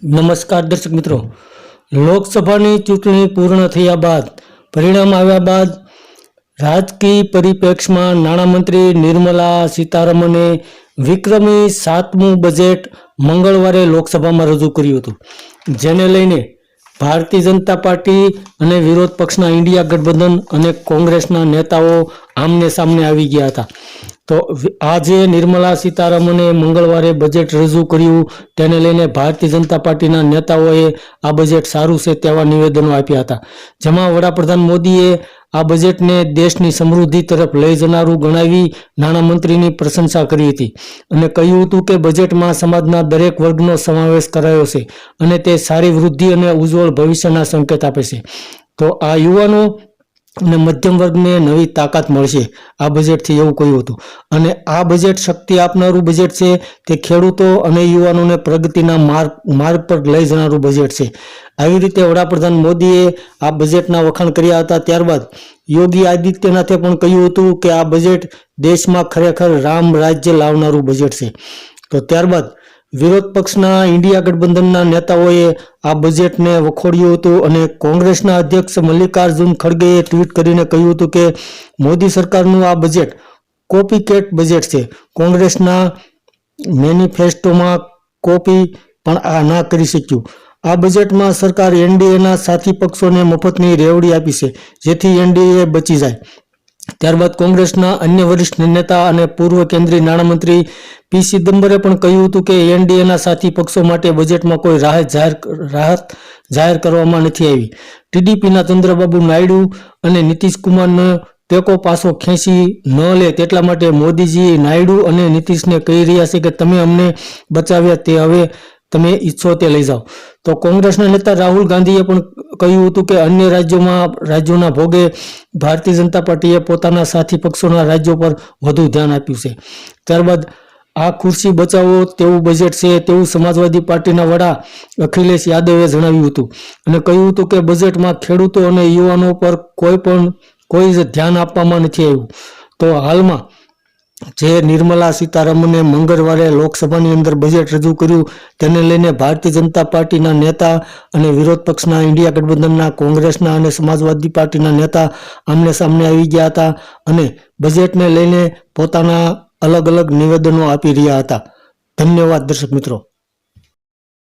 નમસ્કાર દર્શક મિત્રો, લોકસભાની ચૂંટણી પૂર્ણ થયા બાદ પરિણામ આવ્યા બાદ રાજકીય પરિપ્રેક્ષમાં નાણામંત્રી નિર્મલા સીતારમણે વિક્રમી 7મું બજેટ મંગળવારે લોકસભામાં રજૂ કર્યું હતું, જેને લઈને ભારતીય જનતા પાર્ટી અને વિરોધ પક્ષના ઇન્ડિયા ગઠબંધન અને કોંગ્રેસના નેતાઓ આમને સામને આવી ગયા હતા. તો આજે નિર્મલા સીતારમણે મંગળવારે બજેટ રજૂ કર્યું, તેને લઈને ભારતીય જનતા પાર્ટીના નેતાઓએ આ બજેટ સારું છે તેવા નિવેદનો આપ્યા હતા, જેમાં વડાપ્રધાન મોદીએ આ બજેટને દેશની સમૃદ્ધિ તરફ લઈ જનારું ગણાવી નાણામંત્રીની પ્રશંસા કરી હતી અને કહ્યું હતું કે બજેટમાં સમાજના દરેક વર્ગનો સમાવેશ કરાયો છે અને તે સારી વૃદ્ધિ અને ઉજ્જવળ ભવિષ્યના સંકેત આપે છે. તો આ યુવાનો અને મધ્યમ વર્ગને નવી તાકાત મળશે આ બજેટથી, એવું કહ્યું હતું. અને આ બજેટ શક્તિ આપનારું બજેટ છે, તે ખેડૂતો અને યુવાનોને પ્રગતિના માર્ગ પર લઈ જનારું બજેટ છે. આવી રીતે વડાપ્રધાન મોદીએ આ બજેટના વખાણ કર્યા હતા. ત્યારબાદ યોગી આદિત્યનાથે પણ કહ્યું હતું કે આ બજેટ દેશમાં ખરેખર રામ રાજ્ય લાવનારું બજેટ છે. તો ત્યારબાદ વિરોધ પક્ષના ઇન્ડિયા ગઠબંધનના નેતાઓએ આ બજેટને વખોડ્યું હતું અને કોંગ્રેસના અધ્યક્ષ મલ્લિકાર્જુન ખડગેએ ટ્વીટ કરીને કહ્યું હતું કે મોદી સરકારનું આ બજેટ કોપીકેટ બજેટ છે. કોંગ્રેસના મેનિફેસ્ટોમાં કોપી પણ આ ના કરી શક્યું. આ બજેટમાં સરકાર એનડીએના સાથી પક્ષોને મફતની રેવડી આપી છે, જેથી એનડીએ બચી જાય. ત્યારબાદ કોંગ્રેસના અન્ય વરિષ્ઠ નેતા અને પૂર્વ કેન્દ્રીય નાણામંત્રી પી ચિદમ્બરે પણ કહ્યું હતું કે એનડીએના સાથી પક્ષો માટે બજેટમાં કોઈ રાહત જાહેર કરવામાં નથી આવી. ટીડીપીના ચંદ્રબાબુ નાયડુ અને નીતિશ કુમારનો ટેકો પાછો ખેંચી ન લે તેટલા માટે મોદીજી નાયડુ અને નીતિશને કહી રહ્યા છે કે તમે અમને બચાવ્યા, તે હવે તમે ઈચ્છો તે લઈ જાઓ. તો કોંગ્રેસના નેતા રાહુલ ગાંધીએ પણ કહ્યું હતું કે અન્ય રાજ્યોના ભોગે ભારતીય જનતા પાર્ટીએ પોતાના સાથી પક્ષોના રાજ્યો પર વધુ ધ્યાન આપ્યું છે. ત્યારબાદ આ ખુરશી બચાવો તેવું બજેટ છે તેવું સમાજવાદી પાર્ટીના વડા અખિલેશ યાદવે જણાવ્યું હતું અને કહ્યું હતું કે બજેટમાં ખેડૂતો અને યુવાનો પર કોઈ જ ધ્યાન આપવામાં નથી આવ્યું. તો હાલમાં જે નિર્મલા સીતારમણે મંગળવારે લોકસભાની અંદર બજેટ રજૂ કર્યું, તેને લઈને ભારતીય જનતા પાર્ટીના નેતા અને વિરોધ પક્ષના ઇન્ડિયા ગઠબંધનના, કોંગ્રેસના અને સમાજવાદી પાર્ટીના નેતા આમને સામને આવી ગયા હતા અને બજેટને લઈને પોતાના અલગ અલગ નિવેદનો આપી રહ્યા હતા. ધન્યવાદ દર્શક મિત્રો.